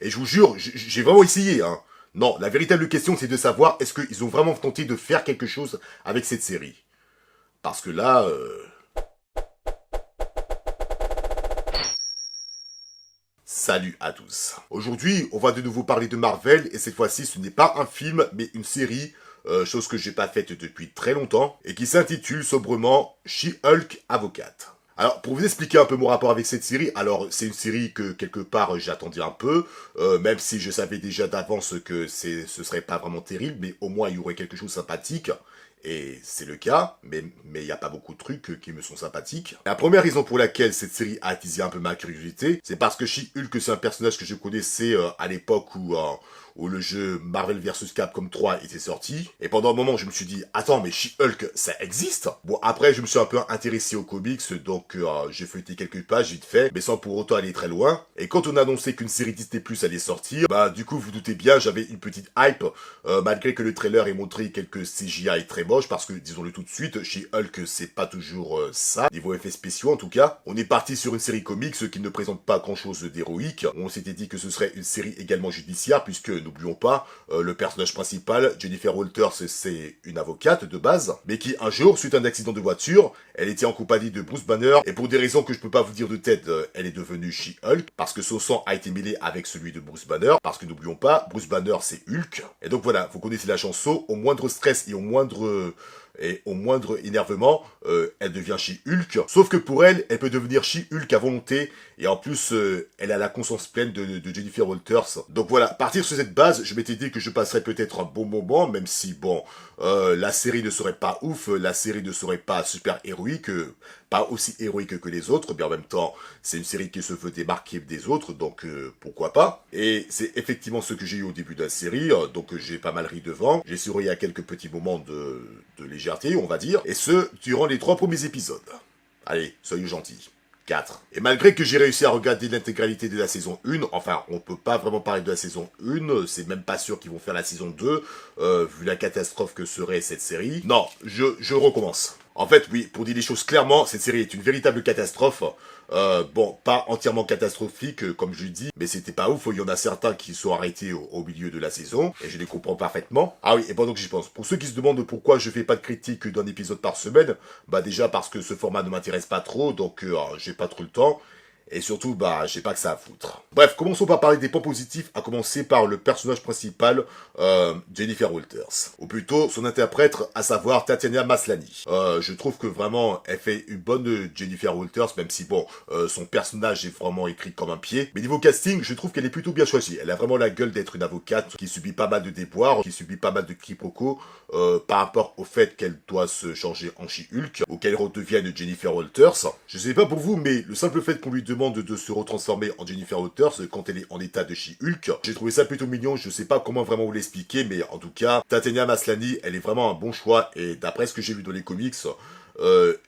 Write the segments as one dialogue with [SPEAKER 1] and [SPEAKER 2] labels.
[SPEAKER 1] Et je vous jure, j'ai vraiment essayé, hein. Non, la véritable question, c'est de savoir est-ce qu'ils ont vraiment tenté de faire quelque chose avec cette série. Parce que là, Salut à tous. Aujourd'hui, on va de nouveau parler de Marvel, et cette fois-ci, ce n'est pas un film, mais une série, chose que j'ai pas faite depuis très longtemps, et qui s'intitule sobrement She-Hulk Avocate. Alors, pour vous expliquer un peu mon rapport avec cette série, alors c'est une série que quelque part j'attendais un peu, même si je savais déjà d'avance que ce serait pas vraiment terrible, mais au moins il y aurait quelque chose de sympathique. Et c'est le cas, mais il n'y a pas beaucoup de trucs qui me sont sympathiques. La première raison pour laquelle cette série a attisé un peu ma curiosité, c'est parce que She-Hulk, c'est un personnage que je connaissais à l'époque où le jeu Marvel vs Capcom 3 était sorti. Et pendant un moment, je me suis dit, attends, mais She-Hulk, ça existe? Bon, après, je me suis un peu intéressé aux comics, donc j'ai feuilleté quelques pages vite fait, mais sans pour autant aller très loin. Et quand on a annoncé qu'une série Disney Plus allait sortir, bah du coup, vous doutez bien, j'avais une petite hype, malgré que le trailer ait montré quelques CGI très moche, parce que, disons-le tout de suite, chez Hulk, c'est pas toujours ça, niveau effets spéciaux en tout cas. On est parti sur une série comics qui ne présente pas grand-chose d'héroïque. On s'était dit que ce serait une série également judiciaire, puisque, n'oublions pas, le personnage principal, Jennifer Walters, c'est une avocate de base, mais qui, un jour, suite à un accident de voiture, elle était en compagnie de Bruce Banner, et pour des raisons que je peux pas vous dire de tête, elle est devenue She-Hulk, parce que son sang a été mêlé avec celui de Bruce Banner, parce que n'oublions pas, Bruce Banner, c'est Hulk. Et donc voilà, vous connaissez la chanson, au moindre stress et au moindre énervement, elle devient She-Hulk. Sauf que pour elle, elle peut devenir She-Hulk à volonté, et en plus, elle a la conscience pleine de Jennifer Walters. Donc voilà, partir sur cette base, je m'étais dit que je passerais peut-être un bon moment, même si, bon, la série ne serait pas ouf, la série ne serait pas super héroïque, pas aussi héroïque que les autres, mais en même temps, c'est une série qui se veut démarquer des autres, donc pourquoi pas. Et c'est effectivement ce que j'ai eu au début de la série, donc j'ai pas mal ri devant. J'ai souri à quelques petits moments de légèreté, on va dire, et ce, durant les 3 premiers épisodes. Allez, soyez gentils. 4. Et malgré que j'ai réussi à regarder l'intégralité de la saison 1, enfin, on peut pas vraiment parler de la saison 1, c'est même pas sûr qu'ils vont faire la saison 2, vu la catastrophe que serait cette série. Non, je recommence. En fait, oui, pour dire les choses clairement, cette série est une véritable catastrophe. Bon, pas entièrement catastrophique, comme je dis, mais c'était pas ouf. Il y en a certains qui sont arrêtés au milieu de la saison, et je les comprends parfaitement. Ah oui, et pendant que j'y pense, pour ceux qui se demandent pourquoi je fais pas de critique d'un épisode par semaine, bah déjà parce que ce format ne m'intéresse pas trop, donc j'ai pas trop le temps. Et surtout, bah, j'ai pas que ça à foutre. Bref, commençons par parler des points positifs, à commencer par le personnage principal, Jennifer Walters. Ou plutôt, son interprète, à savoir Tatiana Maslany. Je trouve que vraiment, elle fait une bonne Jennifer Walters, même si bon, son personnage est vraiment écrit comme un pied. Mais niveau casting, je trouve qu'elle est plutôt bien choisie. Elle a vraiment la gueule d'être une avocate qui subit pas mal de déboires, qui subit pas mal de quiproquos, par rapport au fait qu'elle doit se changer en She-Hulk, ou qu'elle redevienne Jennifer Walters. Je sais pas pour vous, mais le simple fait qu'on lui demande de se retransformer en Jennifer Walters quand elle est en état de She-Hulk, j'ai trouvé ça plutôt mignon. Je sais pas comment vraiment vous l'expliquer, mais en tout cas, Tatiana Maslany, elle est vraiment un bon choix, et d'après ce que j'ai vu dans les comics,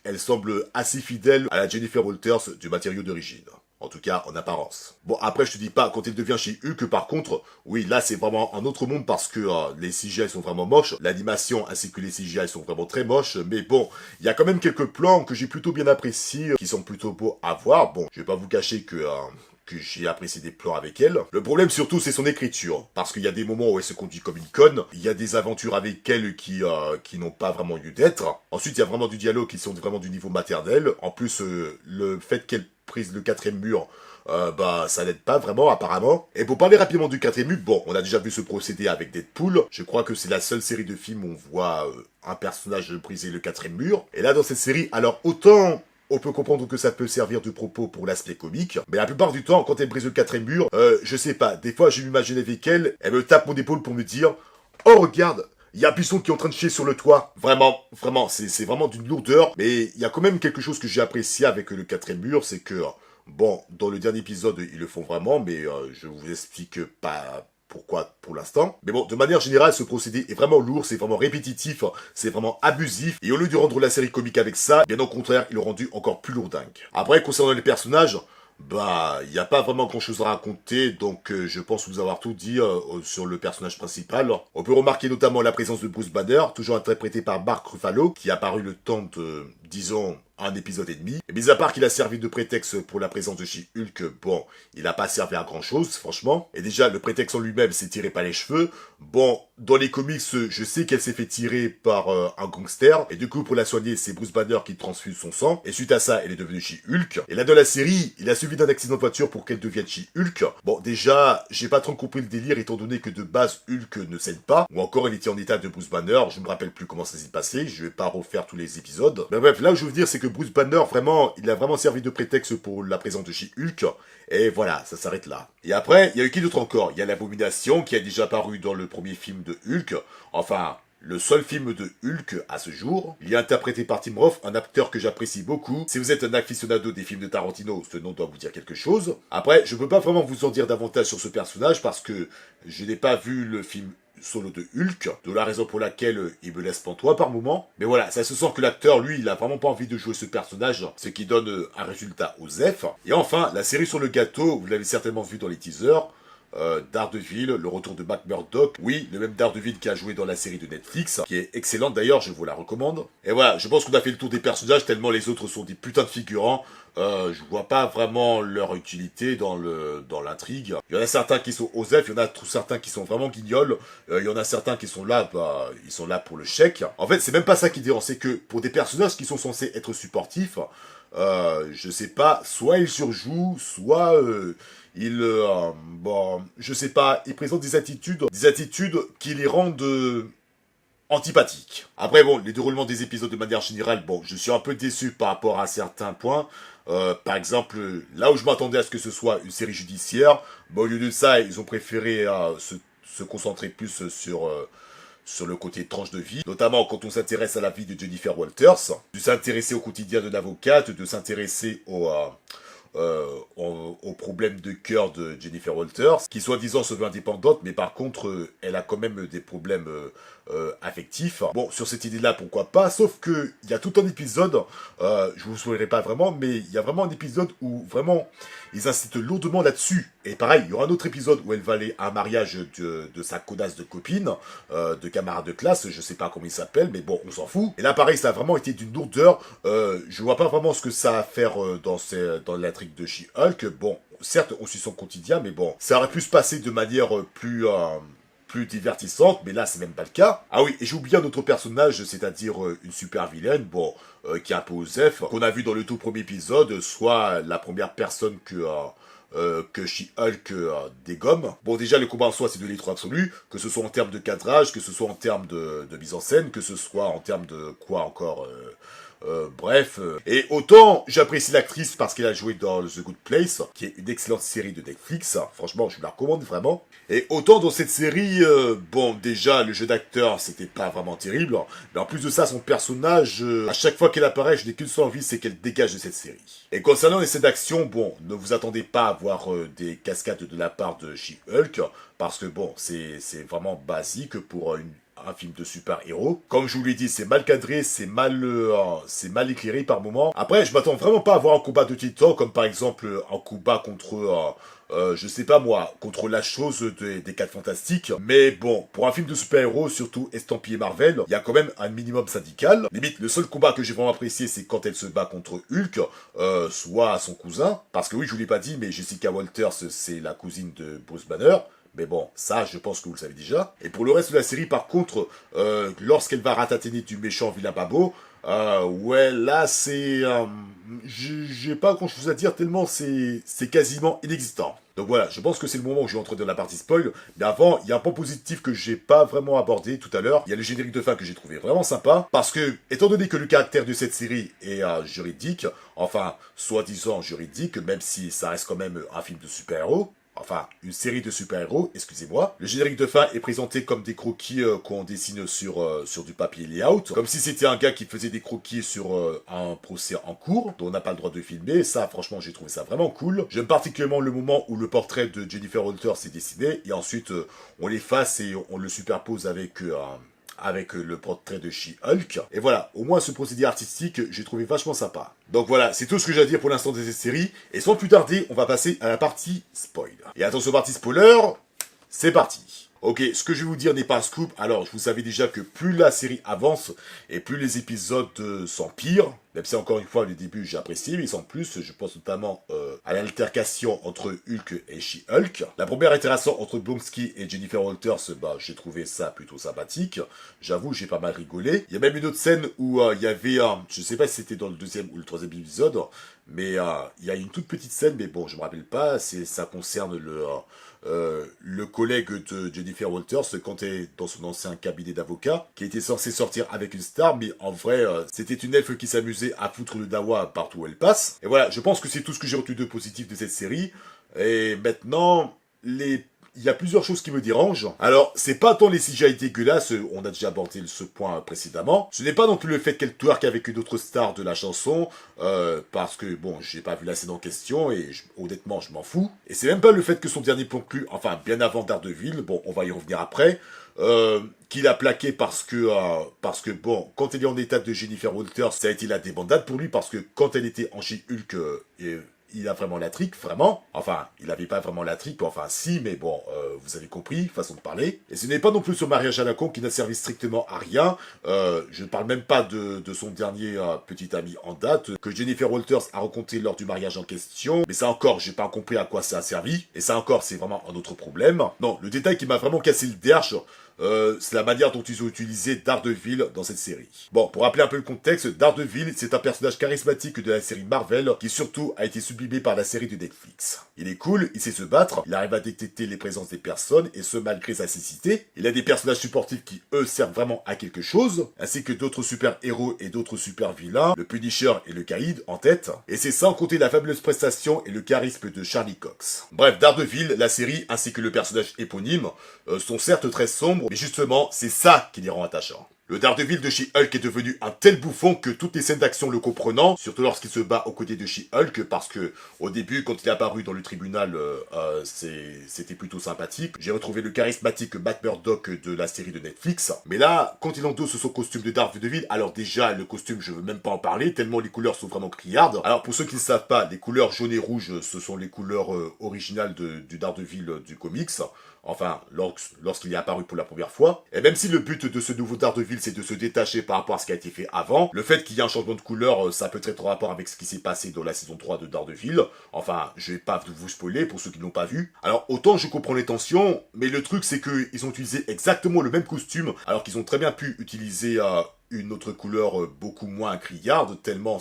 [SPEAKER 1] elle semble assez fidèle à la Jennifer Walters du matériau d'origine. En tout cas, en apparence. Bon, après, je te dis pas, quand elle devient chez Hulk, par contre, oui, là, c'est vraiment un autre monde parce que les CGI sont vraiment moches. L'animation ainsi que les CGI sont vraiment très moches. Mais bon, il y a quand même quelques plans que j'ai plutôt bien appréciés, qui sont plutôt beaux à voir. Bon, je vais pas vous cacher que j'ai apprécié des plans avec elle. Le problème surtout, c'est son écriture. Parce qu'il y a des moments où elle se conduit comme une conne. Il y a des aventures avec elle qui n'ont pas vraiment lieu d'être. Ensuite, il y a vraiment du dialogue qui sont vraiment du niveau maternel. En plus, le fait qu'elle prise le 4ème mur, bah ça n'aide pas vraiment apparemment. Et pour parler rapidement du 4ème mur, bon, on a déjà vu ce procédé avec Deadpool. Je crois que c'est la seule série de films où on voit un personnage briser le 4ème mur. Et là, dans cette série, alors autant on peut comprendre que ça peut servir de propos pour l'aspect comique, mais la plupart du temps, quand elle brise le 4ème mur, je sais pas, des fois je m'imagine avec elle, elle me tape mon épaule pour me dire « Oh regarde, il y a Buisson qui est en train de chier sur le toit. » Vraiment, c'est vraiment d'une lourdeur, mais il y a quand même quelque chose que j'ai apprécié avec le 4ème mur, c'est que, bon, dans le dernier épisode, ils le font vraiment, mais je vous explique pas pourquoi pour l'instant. Mais bon, de manière générale, ce procédé est vraiment lourd, c'est vraiment répétitif, c'est vraiment abusif. Et au lieu de rendre la série comique avec ça, bien au contraire, ils l'ont rendu encore plus lourdingue. Après, concernant les personnages, bah, il n'y a pas vraiment grand chose à raconter, donc je pense vous avoir tout dit sur le personnage principal. On peut remarquer notamment la présence de Bruce Banner, toujours interprété par Mark Ruffalo, qui a apparu le temps de, disons, un épisode et demi. Et mis à part qu'il a servi de prétexte pour la présence de She-Hulk, bon, il n'a pas servi à grand chose, franchement. Et déjà, le prétexte en lui-même, c'est tiré par les cheveux. Bon, dans les comics, je sais qu'elle s'est fait tirer par un gangster. Et du coup, pour la soigner, c'est Bruce Banner qui transfuse son sang. Et suite à ça, elle est devenue She-Hulk. Et là, dans la série, il a suivi d'un accident de voiture pour qu'elle devienne She-Hulk. Bon, déjà, j'ai pas trop compris le délire, étant donné que de base, Hulk ne saigne pas. Ou encore, il était en état de Bruce Banner. Je me rappelle plus comment ça s'est passé. Je vais pas refaire tous les épisodes. Mais bref, là où je veux dire, c'est que Bruce Banner, vraiment, il a vraiment servi de prétexte pour la présence de She-Hulk. Et voilà, ça s'arrête là. Et après, il y a eu qui d'autre encore? Il y a l'Abomination qui a déjà paru dans le premier film de Hulk. Enfin, le seul film de Hulk à ce jour. Il est interprété par Tim Roth, un acteur que j'apprécie beaucoup. Si vous êtes un aficionado des films de Tarantino, ce nom doit vous dire quelque chose. Après, je peux pas vraiment vous en dire davantage sur ce personnage parce que je n'ai pas vu le film solo de Hulk, de la raison pour laquelle il me laisse pantois par moment. Mais voilà, ça se sent que l'acteur, lui, il a vraiment pas envie de jouer ce personnage, ce qui donne un résultat aux F. Et enfin, la série sur le gâteau, vous l'avez certainement vu dans les teasers, Daredevil, le retour de Matt Murdock. Oui, le même Daredevil qui a joué dans la série de Netflix, qui est excellente d'ailleurs, je vous la recommande. Et voilà, je pense qu'on a fait le tour des personnages tellement les autres sont des putains de figurants. Je vois pas vraiment leur utilité dans l'intrigue. Il y en a certains qui sont OSEF, il y en a certains qui sont vraiment guignols, il y en a certains qui sont là, ils sont là pour le chèque. En fait, c'est même pas ça qui dérange, c'est que pour des personnages qui sont censés être supportifs, je sais pas, soit ils surjouent, soit bon, je sais pas, ils présentent des attitudes qui les rendent antipathiques. Après, bon, les déroulements des épisodes de manière générale, bon, je suis un peu déçu par rapport à certains points. Par exemple, là où je m'attendais à ce que ce soit une série judiciaire, bon, au lieu de ça, ils ont préféré se concentrer plus sur le côté tranche de vie, notamment quand on s'intéresse à la vie de Jennifer Walters, de s'intéresser au quotidien de l'avocate, de s'intéresser aux problèmes de cœur de Jennifer Walters, qui soi-disant se veut indépendante, mais par contre, elle a quand même des problèmes affectifs. Bon, sur cette idée-là, pourquoi pas, sauf que il y a tout un épisode, je vous spoilerai pas vraiment, mais il y a vraiment un épisode où vraiment ils insistent lourdement là-dessus. Et pareil, il y aura un autre épisode où elle va aller à un mariage de sa connasse de copine, de camarade de classe, je sais pas comment il s'appelle, mais bon, on s'en fout. Et là, pareil, ça a vraiment été d'une lourdeur. Je vois pas vraiment ce que ça a à faire dans l'intrigue de She-Hulk. Bon, certes, on suit son quotidien, mais bon, ça aurait pu se passer de manière plus divertissante, mais là, c'est même pas le cas. Ah oui, et j'ai oublié un autre personnage, c'est-à-dire une super vilaine, bon, qui est un peu Osef, qu'on a vu dans le tout premier épisode, soit la première personne que She-Hulk dégomme. Bon, déjà, le combat en soi, c'est de l'être absolu, que ce soit en termes de cadrage, que ce soit en termes de mise en scène, que ce soit en termes de quoi encore... bref. Et autant j'apprécie l'actrice parce qu'elle a joué dans The Good Place, qui est une excellente série de Netflix. Franchement, je la recommande vraiment. Et autant dans cette série, bon, déjà, le jeu d'acteur, c'était pas vraiment terrible. Mais en plus de ça, son personnage, à chaque fois qu'elle apparaît, je n'ai qu'une seule envie, c'est qu'elle dégage de cette série. Et concernant les scènes d'action, bon, ne vous attendez pas à voir des cascades de la part de She-Hulk, parce que bon, c'est vraiment basique pour un film de super-héros. Comme je vous l'ai dit, c'est mal cadré, c'est mal éclairé par moments. Après, je m'attends vraiment pas à voir un combat de titan, comme par exemple un combat contre, je sais pas moi, contre la chose des 4 Fantastiques. Mais bon, pour un film de super-héros, surtout estampillé Marvel, il y a quand même un minimum syndical. Limite, le seul combat que j'ai vraiment apprécié, c'est quand elle se bat contre Hulk, soit son cousin. Parce que oui, je vous l'ai pas dit, mais Jessica Walters, c'est la cousine de Bruce Banner. Mais bon, ça, je pense que vous le savez déjà. Et pour le reste de la série, par contre, lorsqu'elle va ratatiner du méchant vilain babo, ouais, là, c'est... j'ai pas grand chose à dire, tellement c'est quasiment inexistant. Donc voilà, je pense que c'est le moment où je vais entrer dans la partie spoil. Mais avant, il y a un point positif que j'ai pas vraiment abordé tout à l'heure. Il y a le générique de fin que j'ai trouvé vraiment sympa. Parce que, étant donné que le caractère de cette série est juridique, enfin, soi-disant juridique, même si ça reste quand même un film de super-héros, enfin, une série de super-héros, excusez-moi. Le générique de fin est présenté comme des croquis qu'on dessine sur du papier layout. Comme si c'était un gars qui faisait des croquis sur un procès en cours, dont on n'a pas le droit de filmer. Ça, franchement, j'ai trouvé ça vraiment cool. J'aime particulièrement le moment où le portrait de Jennifer Walters est dessiné, et ensuite, on l'efface et on le superpose avec le portrait de She-Hulk. Et voilà, au moins ce procédé artistique, j'ai trouvé vachement sympa. Donc voilà, c'est tout ce que j'ai à dire pour l'instant de cette série. Et sans plus tarder, on va passer à la partie spoil. Et attention, partie spoiler, c'est parti. Ok, ce que je vais vous dire n'est pas un scoop. Alors, vous savez déjà que plus la série avance et plus les épisodes s'empirent. Même si encore une fois, le début j'ai apprécié, mais sans plus, je pense notamment à l'altercation entre Hulk et She-Hulk. La première interaction entre Blonsky et Jennifer Walters, bah, j'ai trouvé ça plutôt sympathique. J'avoue, j'ai pas mal rigolé. Il y a même une autre scène où il y avait, je sais pas si c'était dans le deuxième ou le troisième épisode, mais il y a une toute petite scène, mais bon, je me rappelle pas, ça concerne le collègue de Jennifer Walters quand elle est dans son ancien cabinet d'avocat, qui était censé sortir avec une star, mais en vrai, c'était une elfe qui s'amusait à foutre le dawa partout où elle passe. Et voilà, je pense que c'est tout ce que j'ai retenu de positif de cette série. Et maintenant, il y a plusieurs choses qui me dérangent. Alors, c'est pas tant les CGI dégueulasses, on a déjà abordé ce point précédemment. Ce n'est pas non plus le fait qu'elle twerk avec une autre star de la chanson, parce que, bon, j'ai pas vu la scène en question, et honnêtement, je m'en fous. Et c'est même pas le fait que son dernier conclu, enfin, bien avant Daredevil, bon, on va y revenir après, qu'il a plaqué parce que, bon, quand elle est en état de Jennifer Walters, ça a été la débandade pour lui, parce que quand elle était en She-Hulk, il a vraiment la trique, vraiment. Enfin, il avait pas vraiment la trique, enfin si, mais bon, vous avez compris, façon de parler. Et ce n'est pas non plus son mariage à la con qui n'a servi strictement à rien. Je ne parle même pas de son dernier petit ami en date, que Jennifer Walters a rencontré lors du mariage en question. Mais ça encore, j'ai pas compris à quoi ça a servi. Et ça encore, c'est vraiment un autre problème. Non, le détail qui m'a vraiment cassé le derche, c'est la manière dont ils ont utilisé Daredevil dans cette série. Bon, pour rappeler un peu le contexte, Daredevil, c'est un personnage charismatique de la série Marvel, qui surtout a été sublimé par la série de Netflix. Il est cool, il sait se battre, il arrive à détecter les présences des personnes, et ce malgré sa cécité. Il a des personnages supportifs qui, eux, servent vraiment à quelque chose, ainsi que d'autres super-héros et d'autres super-vilains, le Punisher et le Caïd en tête. Et c'est sans compter la fabuleuse prestation et le charisme de Charlie Cox. Bref, Daredevil, la série, ainsi que le personnage éponyme, sont certes très sombres, mais justement, c'est ça qui les rend attachants. Le Daredevil de She-Hulk est devenu un tel bouffon que toutes les scènes d'action le comprenant, surtout lorsqu'il se bat aux côtés de She-Hulk, parce que au début, quand il est apparu dans le tribunal, c'était plutôt sympathique. J'ai retrouvé le charismatique Matt Murdock de la série de Netflix. Mais là, quand il endosse son costume de Daredevil, alors déjà, le costume, je veux même pas en parler, tellement les couleurs sont vraiment criardes. Alors pour ceux qui ne savent pas, les couleurs jaune et rouge, ce sont les couleurs originales du Daredevil du comics. Enfin, lorsqu'il est apparu pour la première fois. Et même si le but de ce nouveau Daredevil, c'est de se détacher par rapport à ce qui a été fait avant, le fait qu'il y ait un changement de couleur, ça peut être en rapport avec ce qui s'est passé dans la saison 3 de Daredevil. Enfin, je vais pas vous spoiler pour ceux qui n'ont pas vu. Alors, autant je comprends les tensions, mais le truc, c'est qu'ils ont utilisé exactement le même costume, alors qu'ils ont très bien pu utiliser une autre couleur beaucoup moins criarde, tellement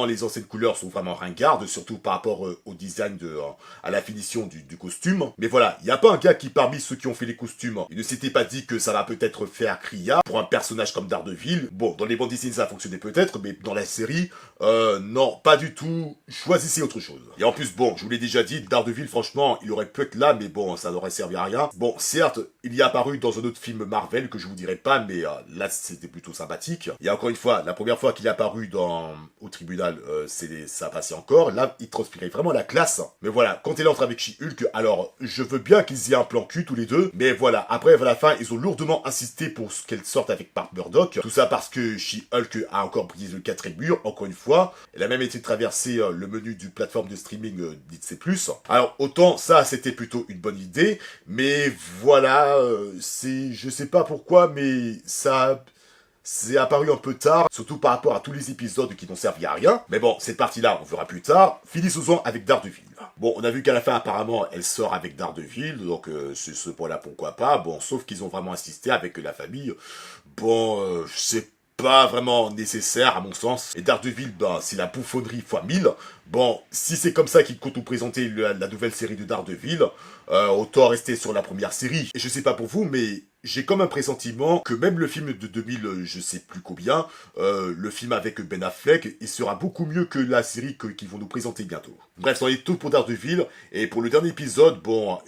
[SPEAKER 1] les anciennes couleurs sont vraiment ringardes, surtout par rapport au design à la finition du costume. Mais voilà, il n'y a pas un gars qui, parmi ceux qui ont fait les costumes, il ne s'était pas dit que ça va peut-être faire criard pour un personnage comme Daredevil. Bon, dans les bandes dessinées ça a fonctionné peut-être, mais dans la série, non, pas du tout. Choisissez autre chose. Et en plus, bon, je vous l'ai déjà dit, Daredevil, franchement, il aurait pu être là, mais bon, ça n'aurait servi à rien. Bon, certes, il y est apparu dans un autre film Marvel que je vous dirai pas, mais là, c'était plutôt sympathique. Et encore une fois, la première fois qu'il est apparu au tribunal, ça passait encore. Là, il transpirait vraiment la classe. Mais voilà, quand il entre avec She-Hulk, alors, je veux bien qu'ils aient un plan cul tous les deux, mais voilà, après, à la fin, ils ont lourdement insisté pour qu'elle sorte avec Matt Murdock. Tout ça parce que She-Hulk a encore brisé le quatrième mur, encore une fois. Elle a même été traversée le menu du plateforme de streaming Disney+. Alors, autant, ça, c'était plutôt une bonne idée, mais voilà, je sais pas pourquoi, mais ça... C'est apparu un peu tard, surtout par rapport à tous les épisodes qui n'ont servi à rien. Mais bon, cette partie-là, on verra plus tard. Finissons-en avec Daredevil. Bon, on a vu qu'à la fin, apparemment, elle sort avec Daredevil, donc c'est ce point-là, pourquoi pas. Bon, sauf qu'ils ont vraiment insisté avec la famille. Bon, c'est pas vraiment nécessaire, à mon sens. Et Daredevil, ben, c'est la bouffonnerie fois 1000. Bon, si c'est comme ça qu'ils comptent nous présenter la nouvelle série de Daredevil, autant rester sur la première série. Et je sais pas pour vous, mais j'ai comme un pressentiment que même le film de 2000, je sais plus combien, le film avec Ben Affleck, il sera beaucoup mieux que la série qu'ils vont nous présenter bientôt. Bref, c'en est tout pour Daredevil. Et pour le dernier épisode, bon,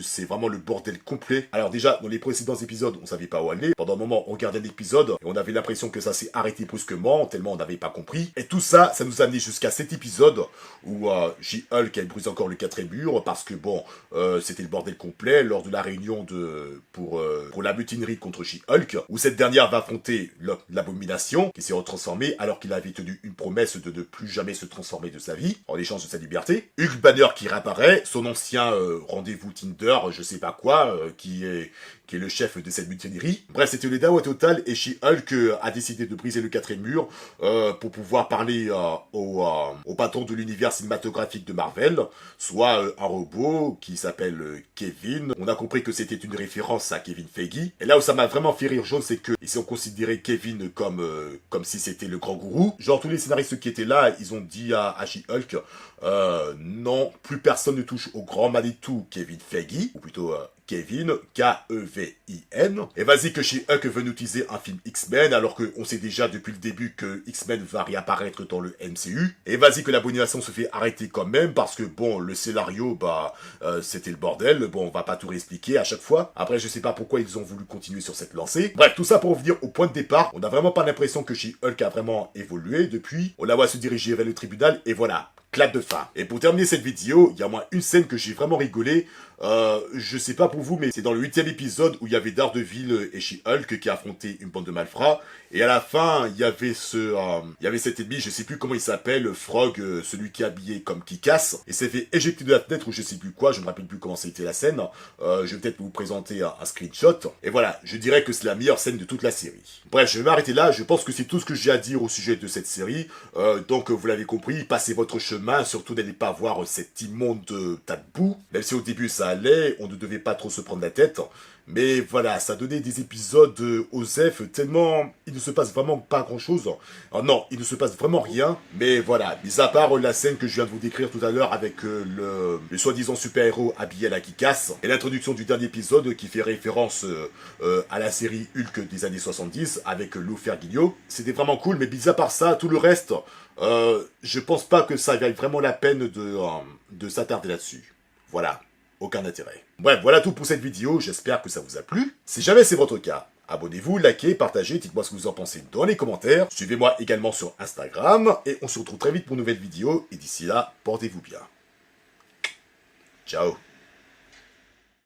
[SPEAKER 1] c'est vraiment le bordel complet. Alors déjà, dans les précédents épisodes, on savait pas où aller. Pendant un moment, on regardait l'épisode et on avait l'impression que ça s'est arrêté brusquement, tellement on n'avait pas compris. Et tout ça, ça nous a amené jusqu'à cet épisode où She-Hulk a brisé encore le quatrième mur parce que bon, c'était le bordel complet lors de la réunion pour pour la mutinerie contre She-Hulk, où cette dernière va affronter l'Abomination, qui s'est retransformé alors qu'il avait tenu une promesse de ne plus jamais se transformer de sa vie, en échange de sa liberté. Hulk Banner qui réapparaît, son ancien rendez-vous Tinder, je sais pas quoi, qui est le chef de cette mutinerie. Bref, c'était le Dawa total et She-Hulk a décidé de briser le quatrième mur pour pouvoir parler au patron de l'univers cinématographique de Marvel, soit un robot qui s'appelle Kevin. On a compris que c'était une référence à Kevin Feige. Et là où ça m'a vraiment fait rire jaune, c'est qu'ils ont considéré Kevin comme si c'était le grand gourou. Genre tous les scénaristes qui étaient là, ils ont dit à She-Hulk, non, plus personne ne touche au grand Manitou Kevin Feige, ou plutôt Kevin, K-E-V-I-N. Et vas-y que She-Hulk veut nous utiliser un film X-Men, alors qu'on sait déjà depuis le début que X-Men va réapparaître dans le MCU. Et vas-y que l'Abomination se fait arrêter quand même, parce que bon, le scénario, c'était le bordel. Bon, on va pas tout réexpliquer à chaque fois. Après, je sais pas pourquoi ils ont voulu continuer sur cette lancée. Bref, tout ça pour revenir au point de départ. On n'a vraiment pas l'impression que She-Hulk a vraiment évolué depuis. On la voit se diriger vers le tribunal, et voilà. Clap de fin. Et pour terminer cette vidéo, il y a moi une scène que j'ai vraiment rigolé. Je sais pas pour vous, mais c'est dans le 8e épisode où il y avait Daredevil et She-Hulk qui affrontaient une bande de malfrats. Et à la fin, il y avait cet ennemi, je sais plus comment il s'appelle, Frog, celui qui est habillé comme Kick-Ass, et s'est fait éjecter de la fenêtre ou je sais plus quoi, je me rappelle plus comment c'était la scène. Je vais peut-être vous présenter un screenshot. Et voilà, je dirais que c'est la meilleure scène de toute la série. Bref, je vais m'arrêter là, je pense que c'est tout ce que j'ai à dire au sujet de cette série. Donc vous l'avez compris, passez votre chemin, surtout n'allez pas voir cet immonde tas de boue. Même si au début ça allait, on ne devait pas trop se prendre la tête. Mais voilà, ça donnait des épisodes OSEF tellement il ne se passe vraiment pas grand chose. Alors non, il ne se passe vraiment rien. Mais voilà, mis à part la scène que je viens de vous décrire tout à l'heure avec le soi-disant super-héros habillé à la Kick-Ass et l'introduction du dernier épisode qui fait référence à la série Hulk des années 70 avec Lou Ferrigno. C'était vraiment cool, mais mis à part ça, tout le reste, je pense pas que ça vaille vraiment la peine de s'attarder là-dessus. Voilà. Aucun intérêt. Bref, voilà tout pour cette vidéo, j'espère que ça vous a plu. Si jamais c'est votre cas, abonnez-vous, likez, partagez, dites-moi ce que vous en pensez dans les commentaires. Suivez-moi également sur Instagram, et on se retrouve très vite pour une nouvelle vidéo, et d'ici là, portez-vous bien. Ciao.